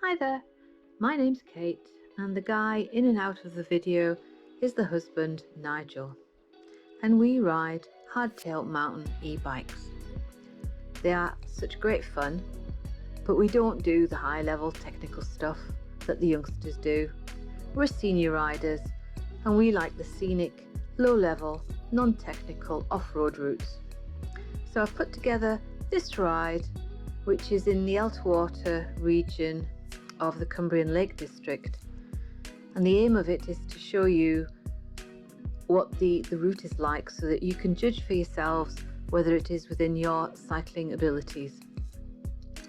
Hi there, my name's Kate and the guy in and out of the video is the husband Nigel, and we ride hardtail mountain e-bikes. They are such great fun, but we don't do the high level technical stuff that the youngsters do. We're senior riders and we like the scenic, low level, non-technical off-road routes. So I've put together this ride which is in the Eltwater region of the Cumbrian Lake District, and the aim of it is to show you what the route is like so that you can judge for yourselves whether it is within your cycling abilities,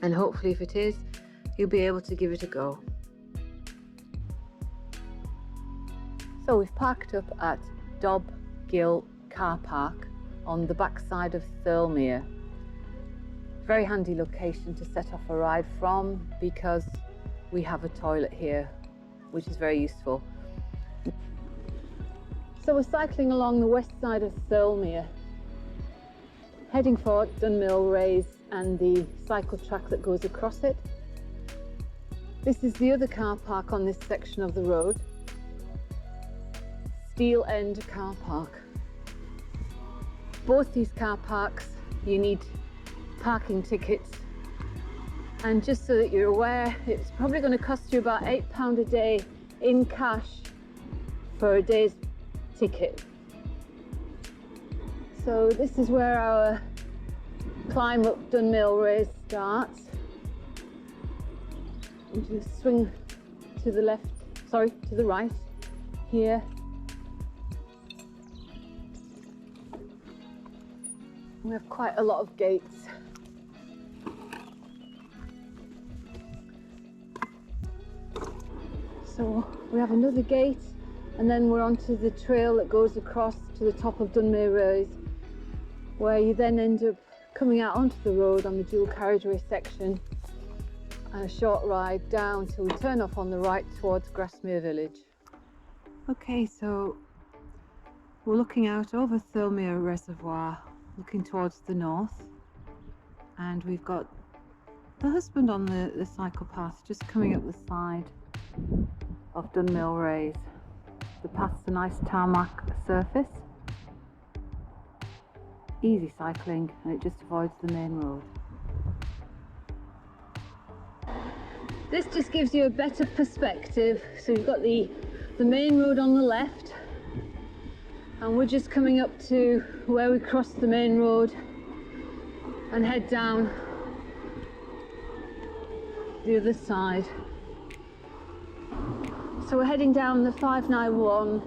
and hopefully if it is, you'll be able to give it a go. So we've parked up at Dob Gill car park on the backside of Thirlmere. Very handy location to set off a ride from because we have a toilet here, which is very useful. So we're cycling along the west side of Thirlmere, heading for Dunmilrace and the cycle track that goes across it. This is the other car park on this section of the road, Steel End car park. Both these car parks you need parking tickets, and just so that you're aware, it's probably going to cost you about £8 a day in cash for a day's ticket. So this is where our climb up Dunmilrace starts. You just swing to the left, sorry, to the right here. We have quite a lot of gates. So we have another gate, and then we're onto the trail that goes across to the top of Dunmilrace, where you then end up coming out onto the road on the dual carriageway section, and a short ride down till we turn off on the right towards Grasmere village. Okay, so we're looking out over Thirlmere Reservoir, looking towards the north, and we've got the husband on the cycle path just coming up the side of Dunmilrace. The path's a nice tarmac surface, easy cycling, and it just avoids the main road. This just gives you a better perspective. So you've got the main road on the left, and we're just coming up to where we cross the main road and head down the other side. So we're heading down the 591,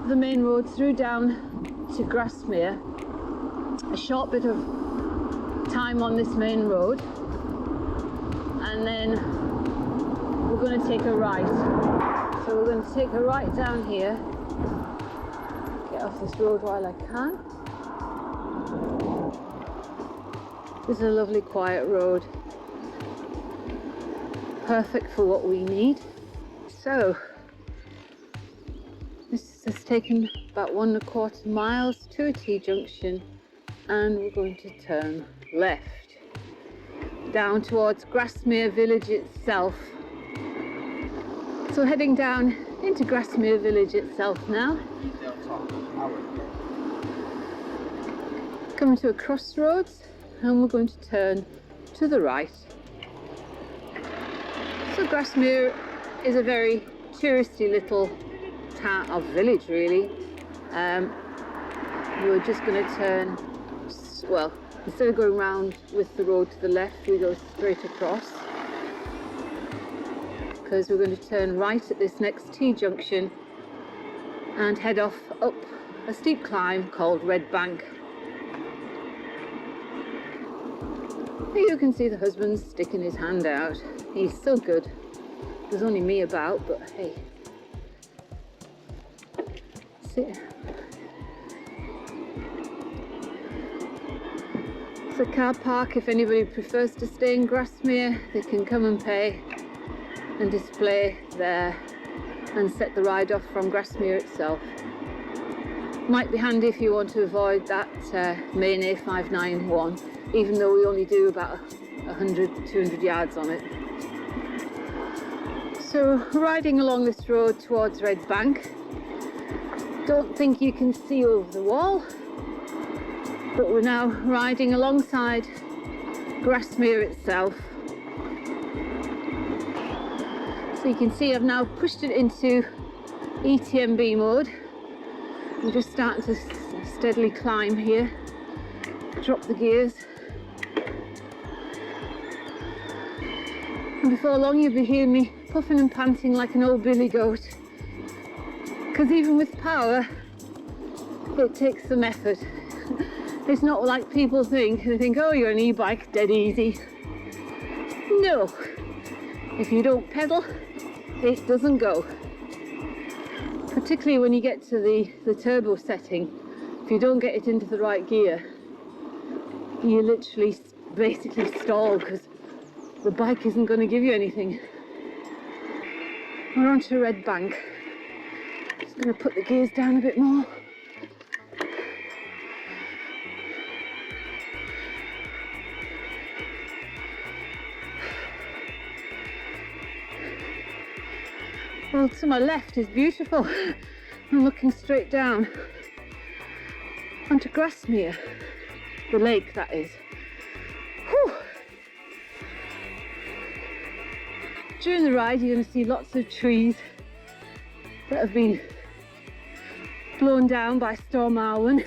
the main road through down to Grasmere. A short bit of time on this main road, and then we're going to take a right. So we're going to take a right down here. Get off this road while I can. This is a lovely quiet road, perfect for what we need. So this has taken about 1¼ miles to a T-junction, and we're going to turn left down towards Grasmere village itself. So heading down into Grasmere village itself now. Coming to a crossroads, and we're going to turn to the right. So Grasmere is a very touristy little town or village really. We're just going to turn, well, instead of going round with the road to the left, we go straight across, because we're going to turn right at this next T-junction and head off up a steep climb called Red Bank. Here you can see the husband sticking his hand out. He's so good. There's only me about, but hey. It's a car park. If anybody prefers to stay in Grasmere, they can come and pay and display there and set the ride off from Grasmere itself. Might be handy if you want to avoid that main A591, even though we only do about 100-200 yards on it. So riding along this road towards Red Bank, don't think you can see over the wall, but we're now riding alongside Grasmere itself. So you can see I've now pushed it into ETMB mode. I'm just starting to steadily climb here, drop the gears. And before long you'll be hearing me puffing and panting like an old billy goat. Because even with power, it takes some effort. It's not like people think. They think, oh, you're an e-bike, dead easy. No. If you don't pedal, it doesn't go. Particularly when you get to the turbo setting. If you don't get it into the right gear, you literally basically stall because the bike isn't going to give you anything. We're onto Red Bank. Just going to put the gears down a bit more. Well, to my left is beautiful. I'm looking straight down onto Grasmere, the lake that is. Whew. During the ride you're going to see lots of trees that have been blown down by Storm Arwen.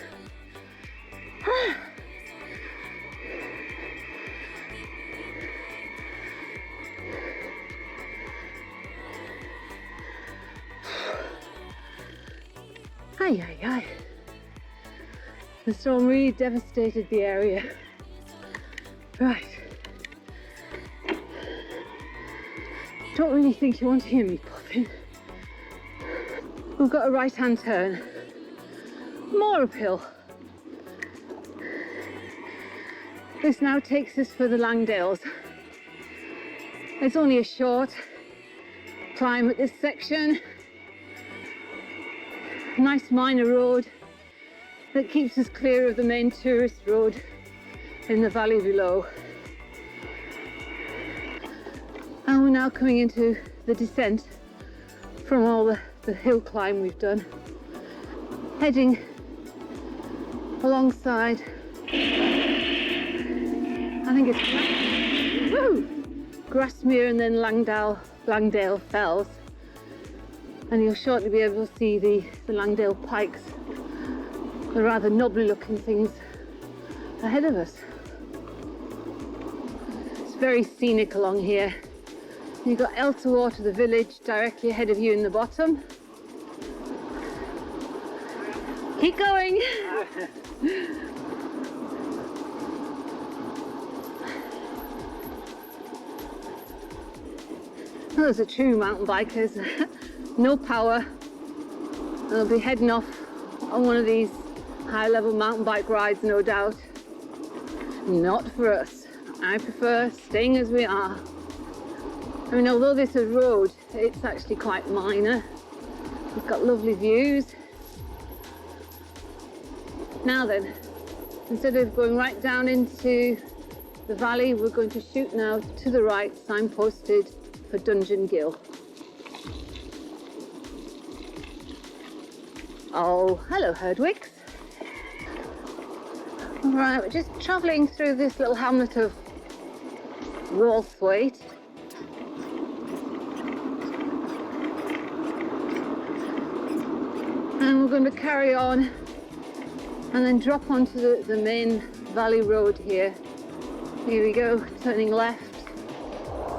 Aye, aye, aye. The storm really devastated the area. Right. Don't really think you want to hear me puffing. We've got a right-hand turn. More uphill. This now takes us for the Langdales. It's only a short climb at this section. Nice minor road that keeps us clear of the main tourist road in the valley below. And we're now coming into the descent from all the hill climb we've done, heading alongside, I think it's Grasmere and then Langdale Fells. And you'll shortly be able to see the Langdale Pikes, the rather knobbly looking things ahead of us. It's very scenic along here. You've got Elterwater, the village, directly ahead of you in the bottom. Keep going! Those are true mountain bikers. No power. They'll be heading off on one of these high-level mountain bike rides, no doubt. Not for us. I prefer staying as we are. I mean, although this is a road, it's actually quite minor. It's got lovely views. Now then, instead of going right down into the valley, we're going to shoot now to the right, signposted for Dungeon Gill. Oh, hello Herdwicks. Right, we're just travelling through this little hamlet of Walthwaite. And we're going to carry on and then drop onto the main valley road here. Here we go, turning left,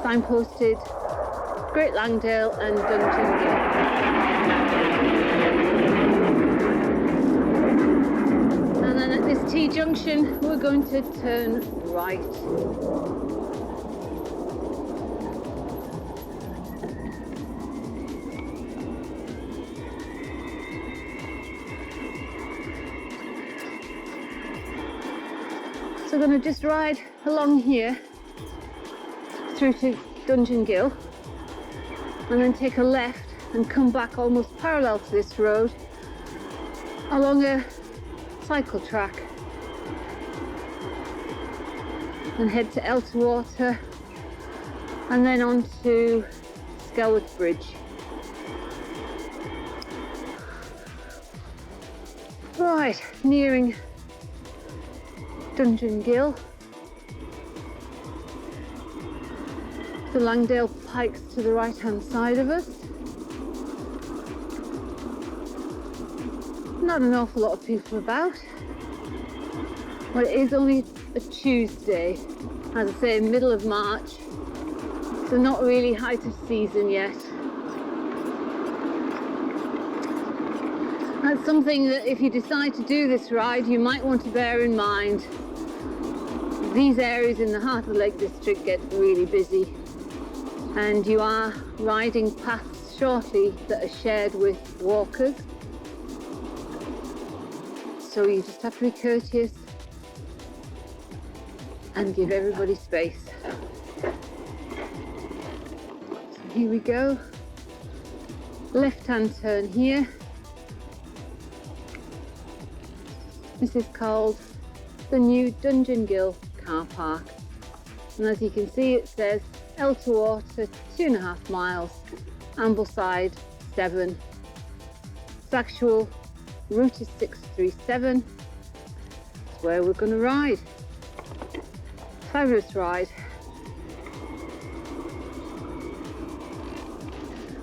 signposted Great Langdale and Dungeon Gill. T-junction, we're going to turn right. So we're going to just ride along here through to Dungeon Gill and then take a left and come back almost parallel to this road along a cycle track and head to Elterwater and then on to Skelworth Bridge. Right, nearing Dungeon Gill. The Langdale Pikes to the right hand side of us. Not an awful lot of people about. Well, it is only a Tuesday, as I say, middle of March, so not really height of season yet. That's something that if you decide to do this ride, you might want to bear in mind. These areas in the heart of the Lake District get really busy, and you are riding paths shortly that are shared with walkers. So you just have to be courteous and give everybody space. So here we go. Left-hand turn here. This is called the new Dungeon Gill car park. And as you can see, it says Elter Water 2.5 miles, Ambleside 7. Its actual route is 637. That's where we're going to ride. Fabulous ride.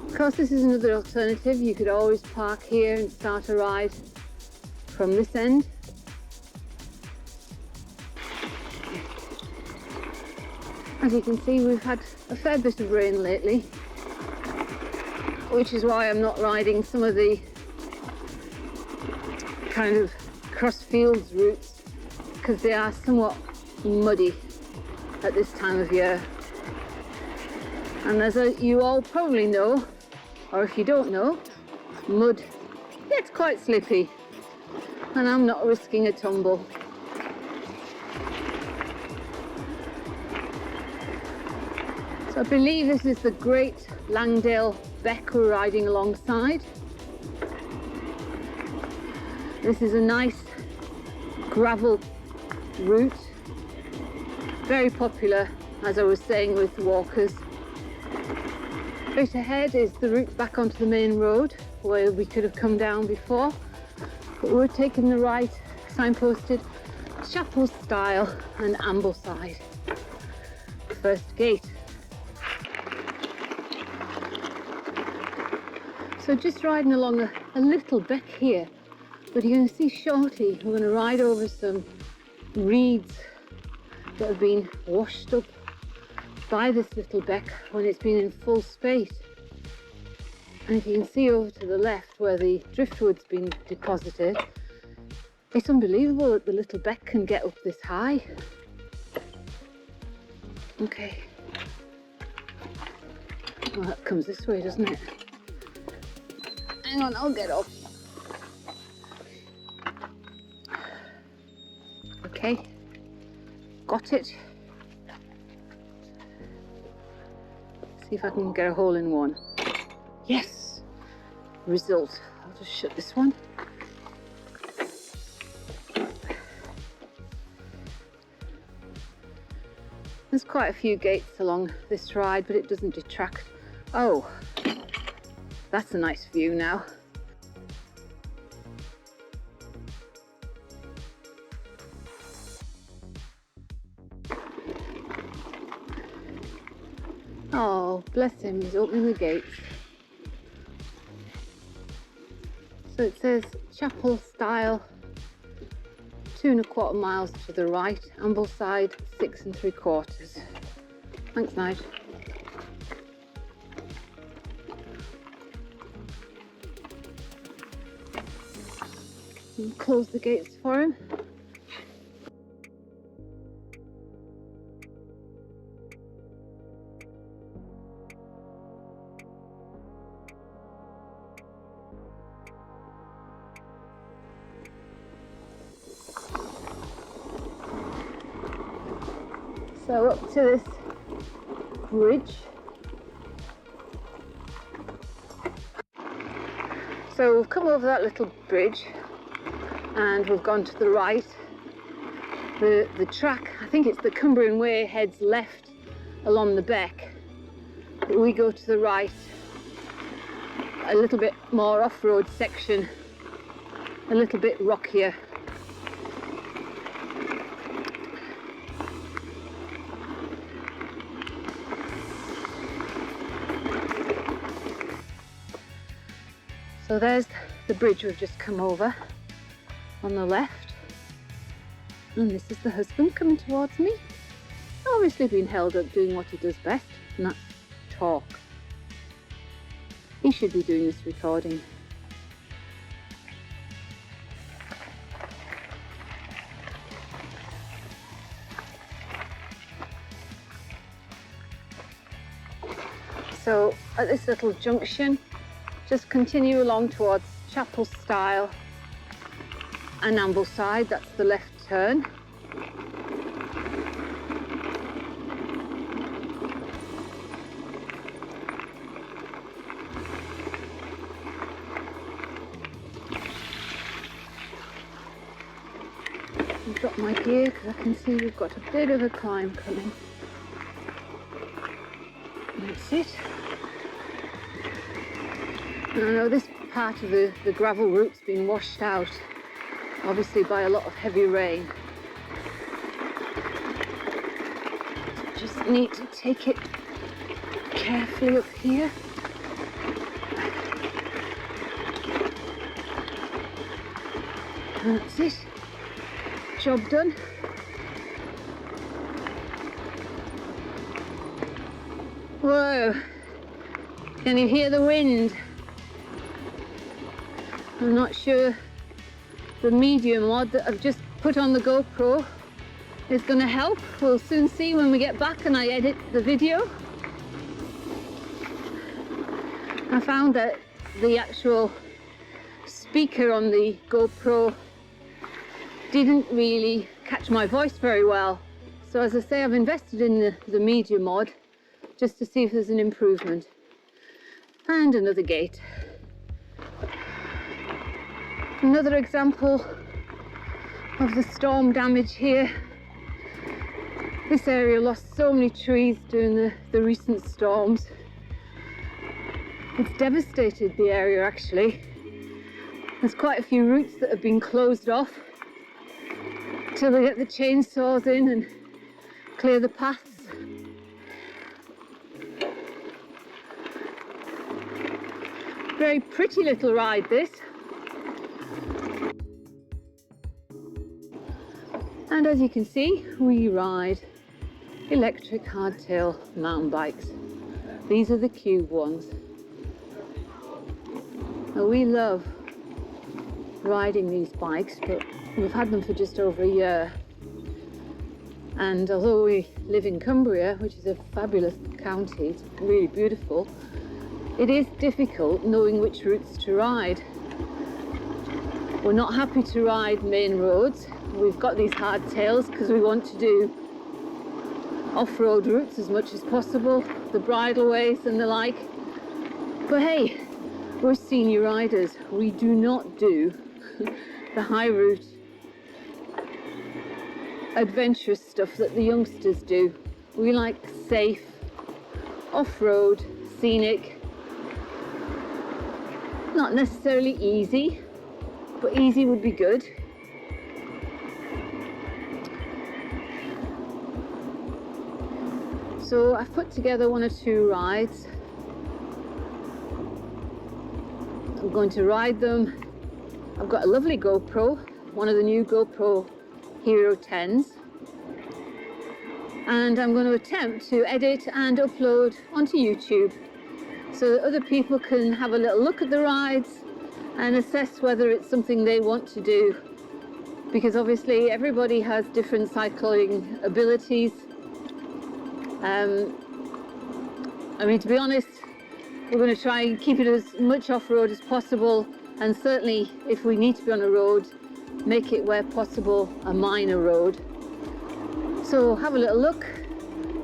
Of course, this is another alternative. You could always park here and start a ride from this end. As you can see, we've had a fair bit of rain lately, which is why I'm not riding some of the kind of cross fields routes, because they are somewhat muddy at this time of year. And as you all probably know, or if you don't know, mud gets quite slippy, and I'm not risking a tumble. So I believe this is the Great Langdale Beck we're riding alongside. This is a nice gravel route, very popular, as I was saying, with walkers. Straight ahead is the route back onto the main road where we could have come down before, but we're taking the right, signposted Chapel Stile and Ambleside. First gate. So just riding along a little beck here, but you're going to see shortly we're going to ride over some reeds that have been washed up by this little beck when it's been in full space. And if you can see over to the left where the driftwood's been deposited, it's unbelievable that the little beck can get up this high. Okay. Well, that comes this way, doesn't it? Hang on, I'll get up. Okay, got it. See if I can get a hole in one. Yes! Result. I'll just shut this one. There's quite a few gates along this ride, but it doesn't detract. Oh, that's a nice view now. Oh, bless him, he's opening the gates. So it says Chapel Stile, 2.25 miles to the right, Ambleside 6 3/4. Thanks, Nigel. And close the gates for him. So up to this bridge. So we've come over that little bridge and we've gone to the right. The track, I think it's the Cumbrian Way, heads left along the beck, we go to the right, a little bit more off-road section, a little bit rockier. So there's the bridge we've just come over on the left, and this is the husband coming towards me. Obviously being held up doing what he does best, and that's talk. He should be doing this recording. So at this little junction, just continue along towards Chapel Style and Ambleside, that's the left turn. I've dropped my gear because I can see we've got a bit of a climb coming. That's it. And I know this part of the gravel route's been washed out, obviously by a lot of heavy rain. Just need to take it carefully up here. That's it. Job done. Whoa! Can you hear the wind? I'm not sure the medium mod that I've just put on the GoPro is going to help. We'll soon see when we get back and I edit the video. I found that the actual speaker on the GoPro didn't really catch my voice very well. So as I say, I've invested in the media mod just to see if there's an improvement. And another gate. Another example of the storm damage here. This area lost so many trees during the recent storms. It's devastated the area actually. There's quite a few routes that have been closed off till they get the chainsaws in and clear the paths. Very pretty little ride this. And as you can see, we ride electric hardtail mountain bikes. These are the cube ones. Now we love riding these bikes, but we've had them for just over a year. And although we live in Cumbria, which is a fabulous county, it's really beautiful, it is difficult knowing which routes to ride. We're not happy to ride main roads. We've got these hardtails because we want to do off-road routes as much as possible, the bridleways and the like. But hey, we're senior riders. We do not do the high route adventurous stuff that the youngsters do. We like safe, off-road, scenic, not necessarily easy, but easy would be good. So I've put together one or two rides. I'm going to ride them. I've got a lovely GoPro, one of the new GoPro Hero 10s. And I'm going to attempt to edit and upload onto YouTube so that other people can have a little look at the rides and assess whether it's something they want to do. Because obviously everybody has different cycling abilities. I mean, to be honest, we're going to try and keep it as much off-road as possible, and certainly if we need to be on a road, make it where possible a minor road. So have a little look,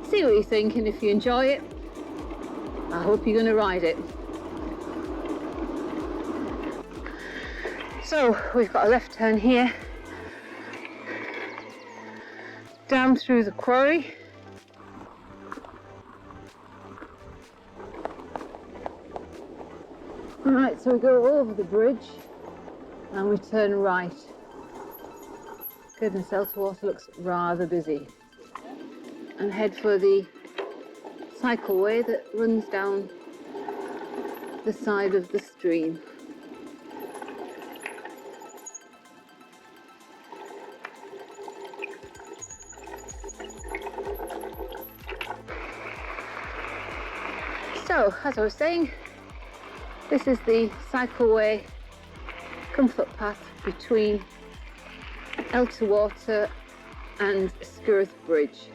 see what you think, and if you enjoy it, I hope you're going to ride it. So we've got a left turn here, down through the quarry. Alright, so we go over the bridge and we turn right. Goodness, Elterwater looks rather busy. And head for the cycleway that runs down the side of the stream. So, as I was saying, this is the cycleway comfort path between Elterwater and Scenic Bridge.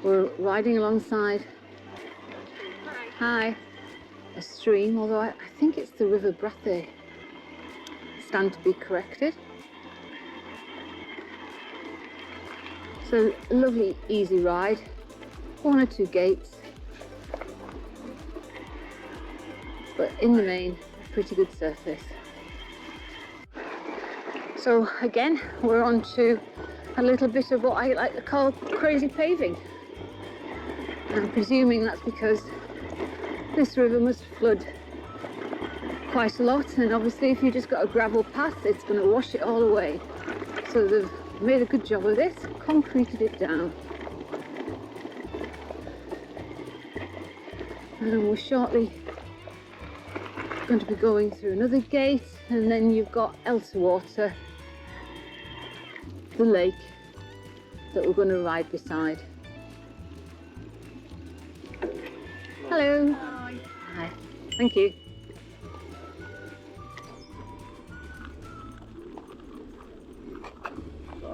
We're riding alongside a stream, although I think it's the River Brathay. Stand to be corrected. So a lovely easy ride, one or two gates, but in the main a pretty good surface. So again, we're on to a little bit of what I like to call crazy paving. I'm presuming that's because this river must flood quite a lot, and obviously if you just got a gravel path it's going to wash it all away. So they've made a good job of this, concreted it down. And we're shortly going to be going through another gate, and then you've got Elterwater, the lake that we're going to ride beside. Hello. Hi. Hi. Thank you.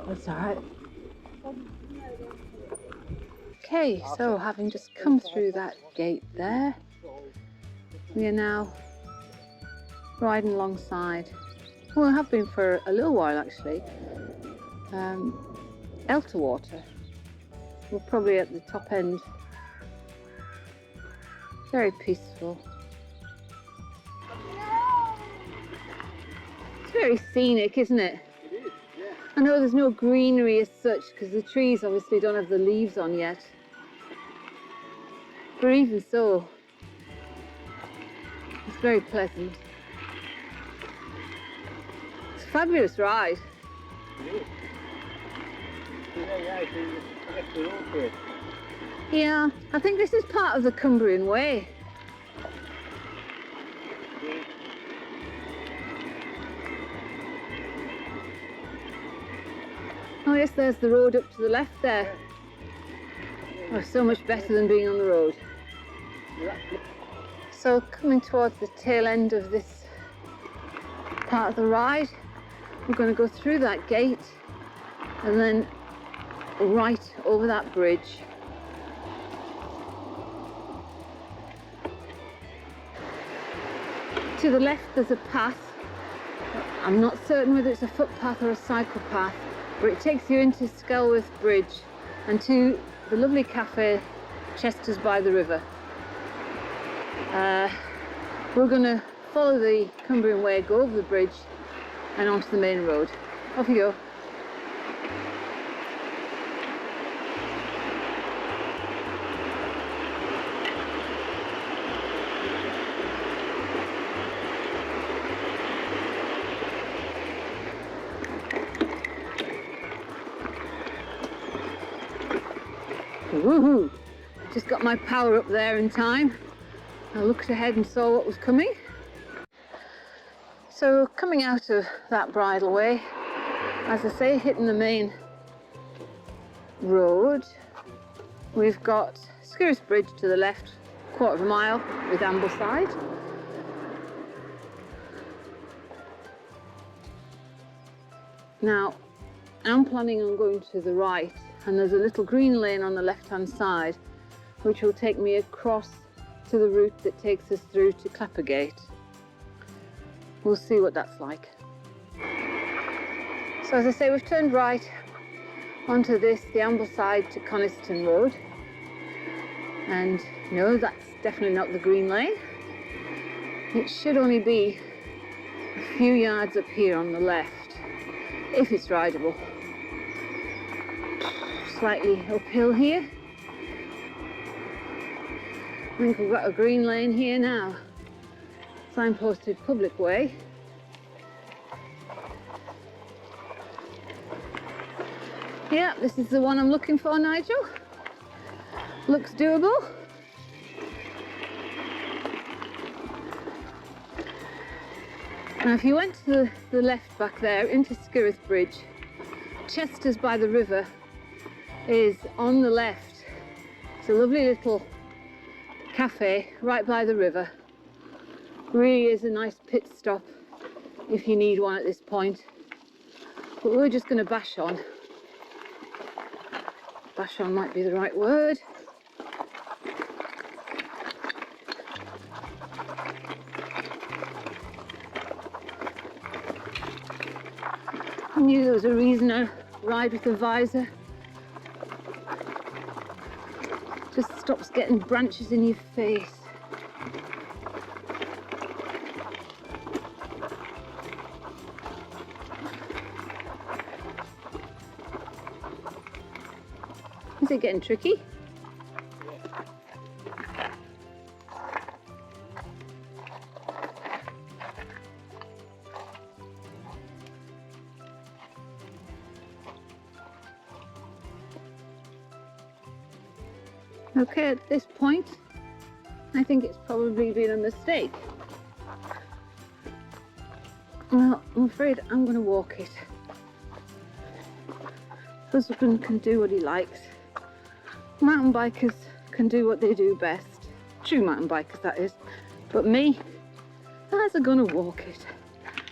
That's all right. Okay, so having just come through that gate there, we are now riding alongside, well, we have been for a little while actually, Elterwater. We're probably at the top end. Very peaceful. It's very scenic, isn't it? It is, yeah. I know there's no greenery as such because the trees obviously don't have the leaves on yet. But even so, it's very pleasant. It's a fabulous ride. It is. Yeah, I think it's the road here. Yeah, I think this is part of the Cumbrian way. Yeah. Oh yes, there's the road up to the left there. Oh, so much better than being on the road. So coming towards the tail end of this part of the ride, we're going to go through that gate and then right over that bridge. To the left there's a path. I'm not certain whether it's a footpath or a cycle path, but it takes you into Scenic Bridge and to the lovely cafe Chester's by the river. We're going to follow the Cumbrian way, go over the bridge and onto the main road. Off you go. Woohoo! Just got my power up there in time. I looked ahead and saw what was coming. So coming out of that bridleway, as I say, hitting the main road, we've got Scenic Bridge to the left, quarter of a mile with Ambleside. Now, I'm planning on going to the right, and there's a little green lane on the left-hand side which will take me across to the route that takes us through to Clappergate. We'll see what that's like. So as I say, we've turned right onto this, the Ambleside to Coniston Road, and no, that's definitely not the green lane. It should only be a few yards up here on the left, if it's rideable. Slightly uphill here. I think we've got a green lane here now. signposted public way. Yeah, this is the one I'm looking for, Nigel. Looks doable. Now if you went to the left back there into Skirrith Bridge, Chester's by the river is on the left. It's a lovely little cafe right by the river. Really is a nice pit stop if you need one at this point. But we're just going to bash on. Bash on might be the right word. I knew there was a reason to ride with a visor. Just stops getting branches in your face. Is it getting tricky? Okay, at this point, I think it's probably been a mistake. Well, I'm afraid I'm going to walk it. Husband can do what he likes. Mountain bikers can do what they do best. True mountain bikers, that is. But me, I'm going to walk it.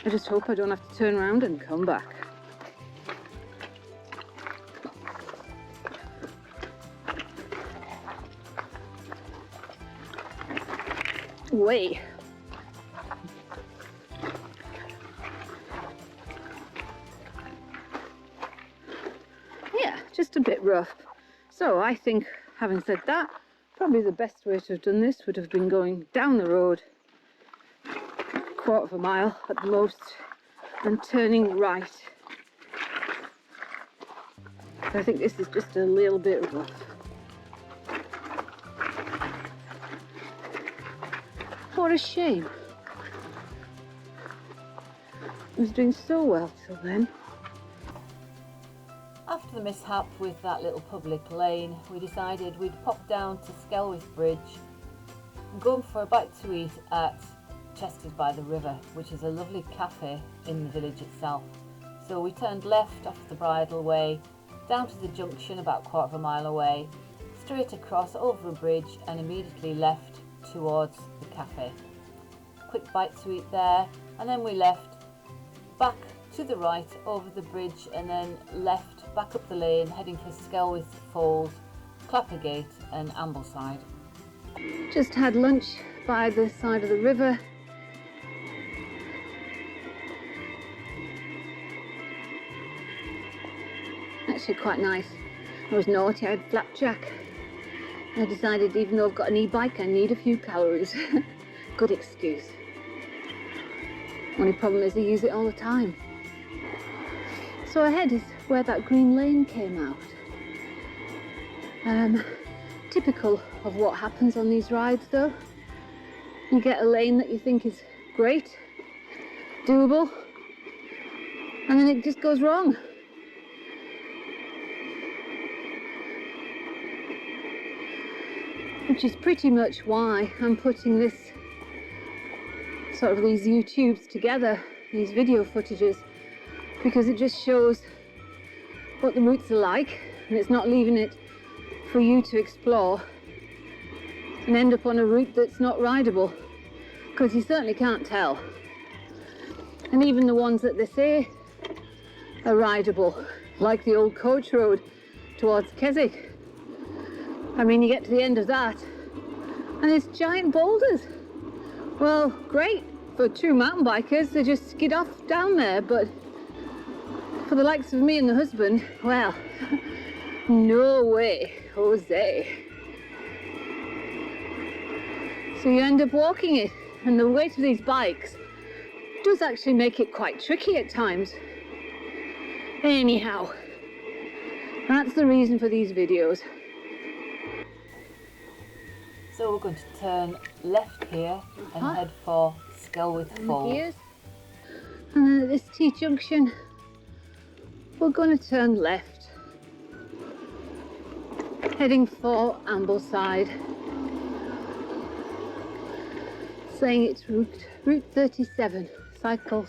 I just hope I don't have to turn around and come back. Way. Yeah, just a bit rough. So I think, having said that, probably the best way to have done this would have been going down the road, a quarter of a mile at the most, and turning right. I think this is just a little bit rough. What a shame. I was doing so well till then. After the mishap with that little public lane, we decided we'd pop down to Skelwith Bridge and go for a bite to eat at Chester's by the river, which is a lovely cafe in the village itself. So we turned left off the bridleway, down to the junction about a quarter of a mile away, straight across over a bridge and immediately left towards the cafe. Quick bite to eat there, and then we left back to the right over the bridge and then left back up the lane heading for Skelwith Falls, Clappergate and Ambleside. Just had lunch by the side of the river. Actually quite nice. I was naughty, I had flapjack. I decided even though I've got an e-bike I need a few calories. Good excuse. Only problem is I use it all the time. So ahead is where that green lane came out. Typical of what happens on these rides though. You get a lane that you think is great, doable, and then it just goes wrong. Which is pretty much why I'm putting this sort of these YouTubes together, these video footages, because it just shows what the routes are like and it's not leaving it for you to explore and end up on a route that's not rideable, because you certainly can't tell. And even the ones that they say are rideable, like the old coach road towards Keswick, I mean, you get to the end of that and it's giant boulders. Well, great for true mountain bikers, they just skid off down there, but for the likes of me and the husband, well, no way, Jose. So you end up walking it, and the weight of these bikes does actually make it quite tricky at times. Anyhow, that's the reason for these videos. So we're going to turn left here and head for Let's go with and 4. the gears. And then at this T-junction, we're going to turn left, heading for Ambleside, saying it's route 37, cycle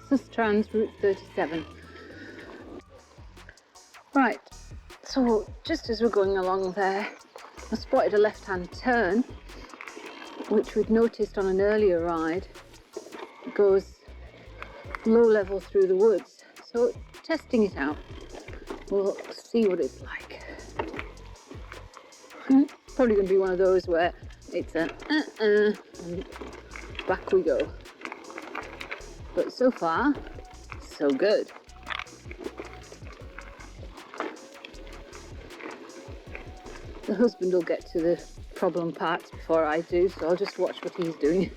Sustrans route 37. Right, so just as we're going along there, I spotted a left-hand turn, which we'd noticed on an earlier ride. It goes low level through the woods, so testing it out, we'll see what it's like. Probably going to be one of those where it's a and back we go, but so far so good. The husband will get to the problem parts before I do, so I'll just watch what he's doing.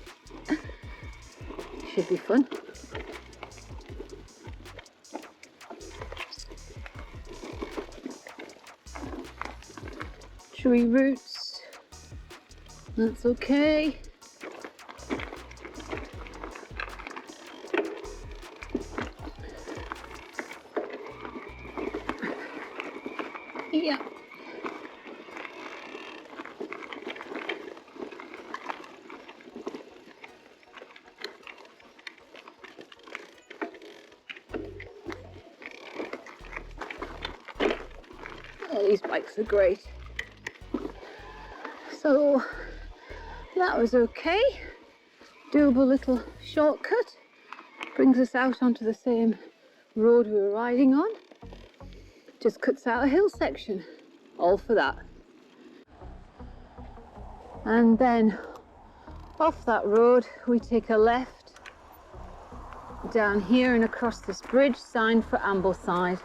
Should be fun. Tree roots, that's okay. Yeah. Oh, these bikes are great. So that was okay. Doable little shortcut. Brings us out onto the same road we were riding on. Just cuts out a hill section. All for that. And then off that road we take a left down here and across this bridge signed for Ambleside.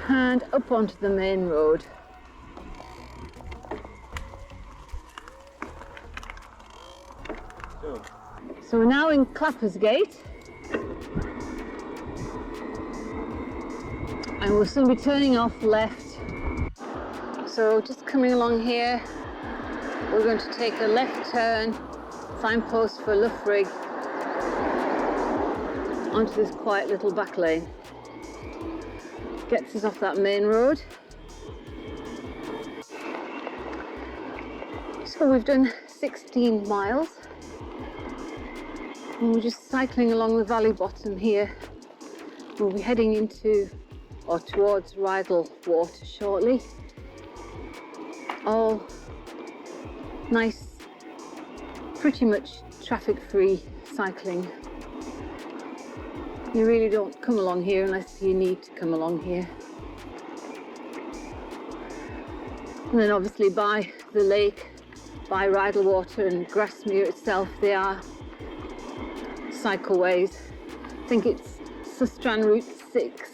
And up onto the main road. So we're now in Clappers Gate, and we'll soon be turning off left. So just coming along here, we're going to take a left turn, signpost for Loughrig, onto this quiet little back lane. Gets us off that main road. So we've done 16 miles. And we're just cycling along the valley bottom here. We'll be heading into or towards Rydal Water shortly. All nice, pretty much traffic-free cycling. You really don't come along here unless you need to come along here. And then obviously by the lake, by Rydal Water and Grasmere itself, they are cycleways. I think it's Sustran Route 6.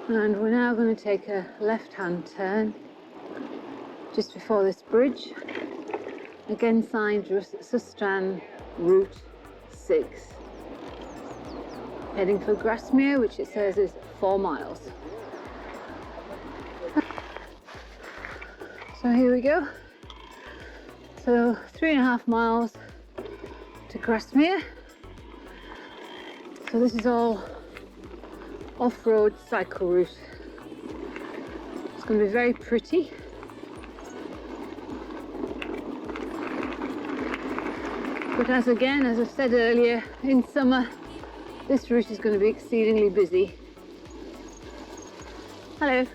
And we're now going to take a left-hand turn just before this bridge. Again signed Sustran Route 6. Heading for Grasmere, which it says is 4 miles. So here we go. So 3.5 miles to Grasmere. So this is all off-road cycle route. It's going to be very pretty. But as I said earlier, in summer this route is going to be exceedingly busy. Hello.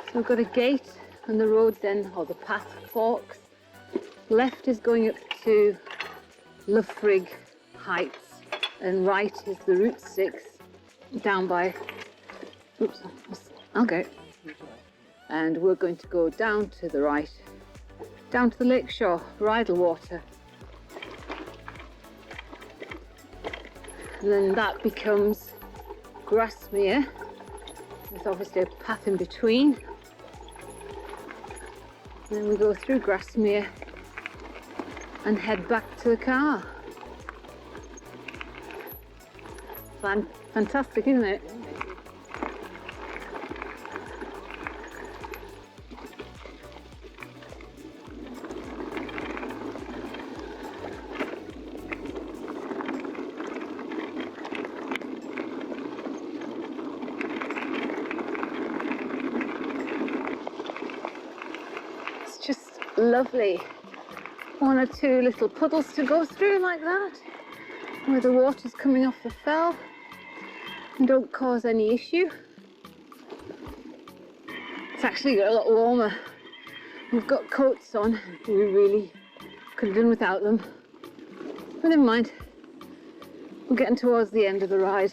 So we've got a gate and the road then, or the path, forks. Left is going up to Loughrig Heights and right is the Route 6 down by, oops, okay. And we're going to go down to the right down to the lakeshore, bridle water. And then that becomes Grasmere. There's obviously a path in between. And then we go through Grasmere and head back to the car. Fantastic, isn't it? It's just lovely. One or two little puddles to go through like that, where the water's coming off the fell and don't cause any issue. It's actually got a lot warmer. We've got coats on. We really could have done without them. But never mind. We're getting towards the end of the ride.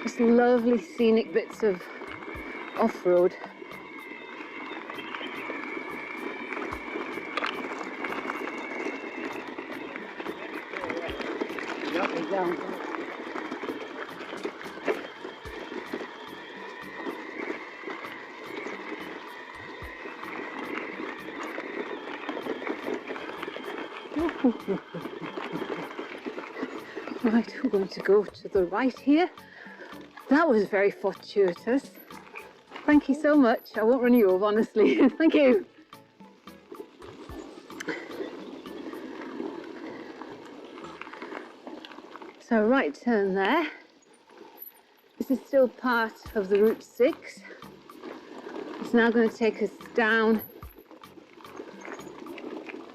Just lovely scenic bits of off-road. Down. Right, we're going to go to the right here. That was very fortuitous. Thank you so much. I won't run you over, honestly. Thank you. So right turn there. This is still part of the Route 6. It's now going to take us down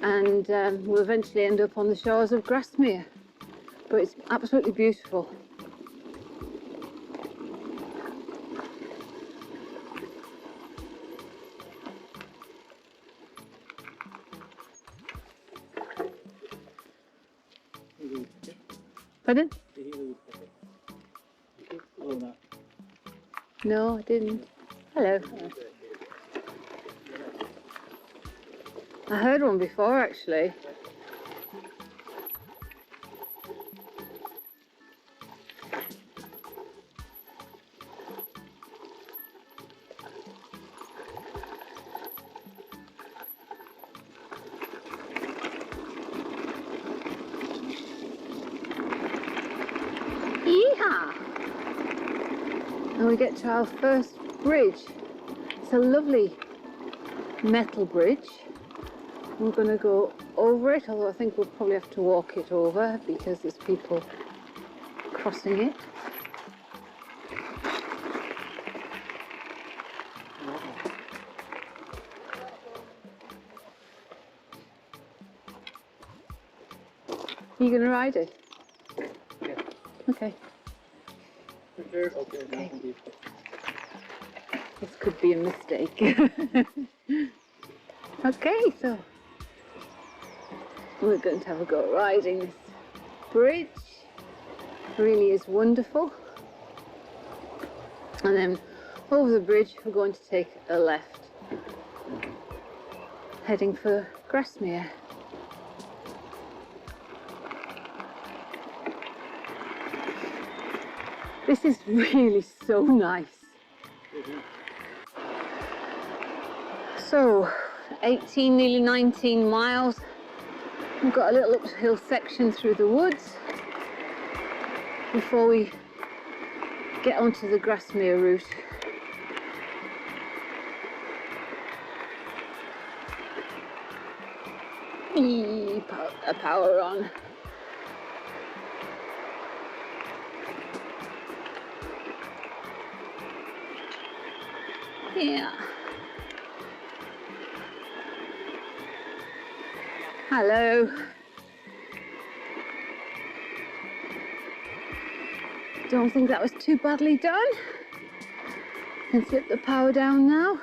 and we'll eventually end up on the shores of Grasmere. But it's absolutely beautiful. Pardon? No, I didn't. Hello. I heard one before, actually. Yeehaw! And we get to our first bridge. It's a lovely metal bridge. We're going to go over it, although I think we'll probably have to walk it over because there's people crossing it. Are you going to ride it? Yeah. Okay. Okay. This could be a mistake. Okay, so we're going to have a go riding this bridge. It really is wonderful. And then over the bridge we're going to take a left, heading for Grasmere. This is really so nice. So 18, nearly 19 miles. We've got a little uphill section through the woods before we get onto the Grasmere route. Power on. Yeah. Hello. Don't think that was too badly done. Can slip the power down now.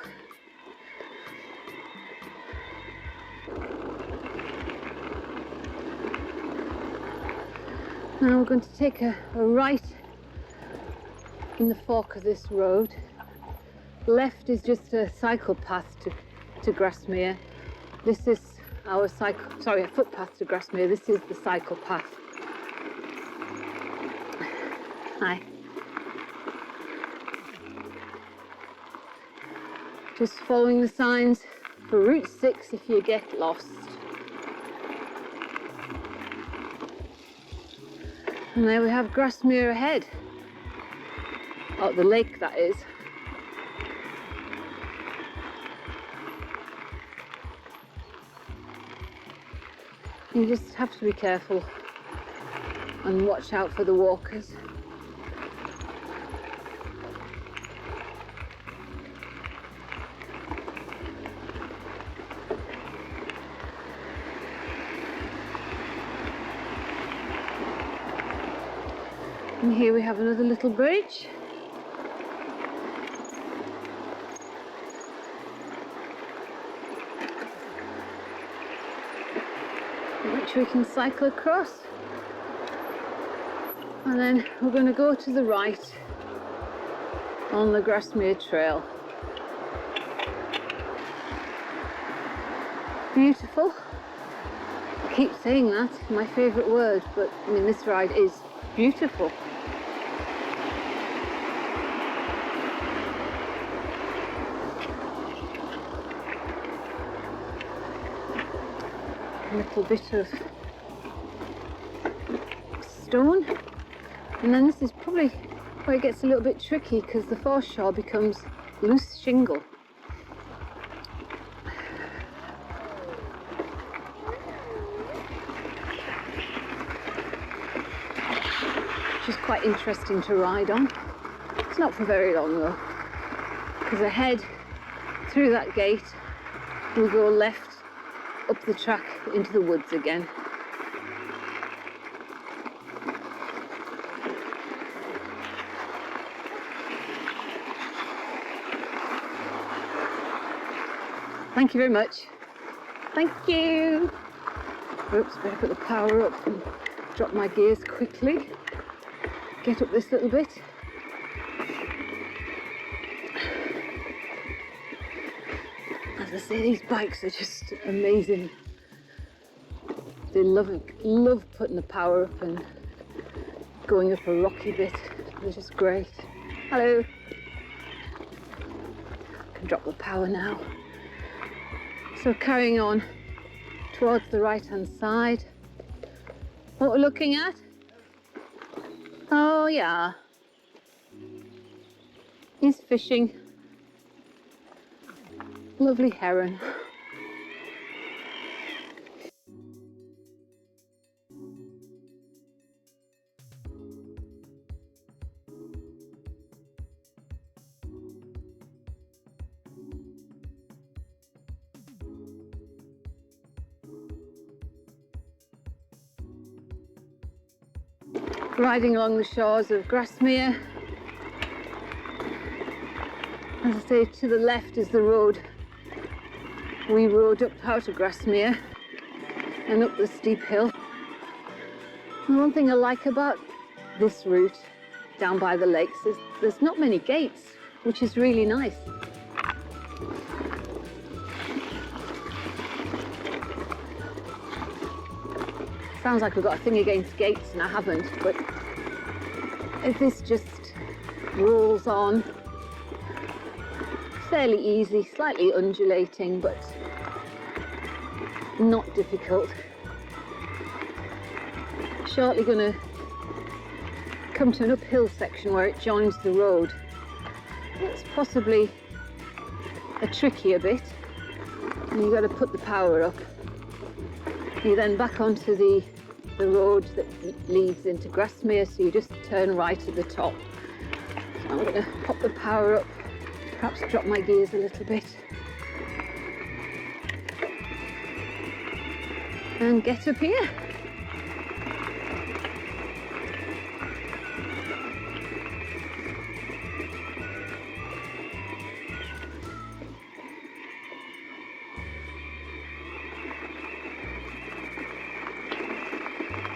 Now we're going to take a right in the fork of this road left is just a cycle path to Grasmere. This is our a footpath to Grasmere. This is the cycle path. Hi. Just following the signs for Route 6 if you get lost. And there we have Grasmere ahead. Oh, the lake that is. You just have to be careful and watch out for the walkers. And here we have another little bridge. Which we can cycle across. And then we're going to go to the right on the Grasmere Trail. Beautiful. I keep saying that, my favourite word, but I mean this ride is beautiful. A little bit of stone, and then this is probably where it gets a little bit tricky because the foreshore becomes loose shingle. Which is quite interesting to ride on. It's not for very long though, because ahead through that gate we'll go left up the track into the woods again. Thank you very much. Thank you. Oops, better put the power up and drop my gears quickly. Get up this little bit. As I say, these bikes are just amazing. They love putting the power up and going up a rocky bit. They're just great. Hello. I can drop the power now. So carrying on towards the right hand side. What we're looking at? Oh yeah. He's fishing. Lovely heron. Riding along the shores of Grasmere. As I say, to the left is the road. We rode up out of Grasmere and up the steep hill. And one thing I like about this route down by the lakes is there's not many gates, which is really nice. Sounds like we've got a thing against gates and I haven't, but if this just rolls on, fairly easy, slightly undulating, but not difficult. Shortly going to come to an uphill section where it joins the road. It's possibly a trickier bit, and you've got to put the power up. You're then back onto the road that leads into Grasmere, so you just turn right at the top. So I'm going to pop the power up, perhaps drop my gears a little bit, and get up here.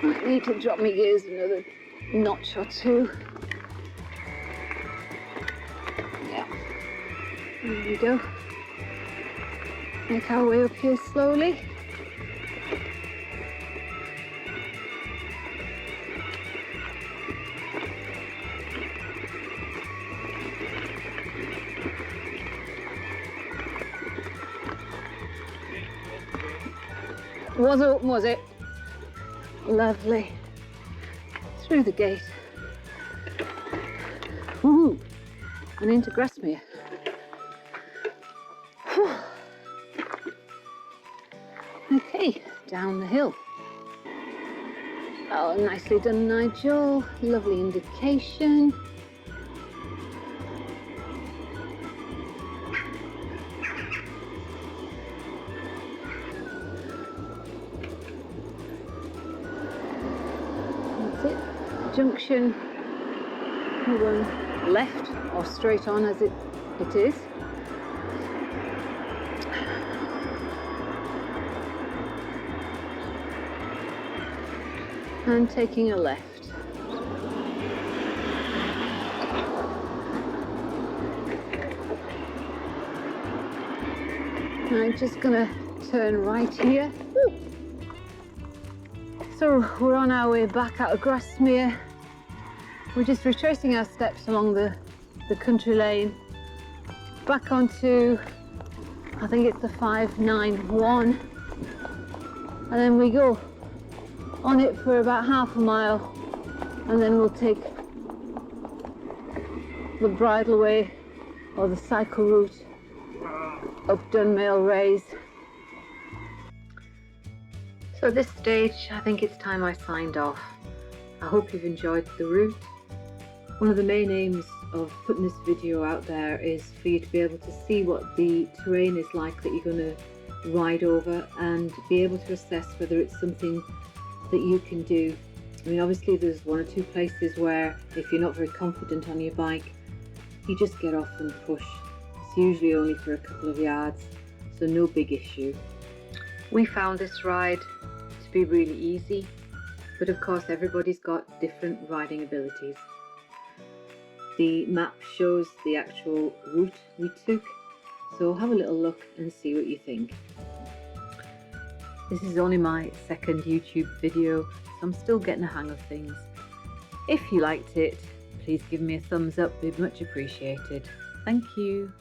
I need to drop my gears another notch or two. Yeah. There we go. Make our way up here slowly. Was open, was it? Lovely. Through the gate. Ooh, and into Grasmere. Okay, down the hill. Oh, nicely done, Nigel. Lovely indication. That's it. Junction. We're going left or straight on as it is. And taking a left. I'm just gonna turn right here. Woo. So we're on our way back out of Grasmere. We're just retracing our steps along the country lane back onto, I think it's the 591, and then we go on it for about half a mile, and then we'll take the bridleway or the cycle route up Dunmail Raise. So at this stage, I think it's time I signed off. I hope you've enjoyed the route. One of the main aims of putting this video out there is for you to be able to see what the terrain is like that you're going to ride over, and be able to assess whether it's something that you can do. I mean, obviously there's one or two places where if you're not very confident on your bike, you just get off and push. It's usually only for a couple of yards, so no big issue. We found this ride to be really easy, but of course everybody's got different riding abilities. The map shows the actual route we took, so have a little look and see what you think. This is only my second YouTube video, so I'm still getting a hang of things. If you liked it, please give me a thumbs up, it'd be much appreciated. Thank you.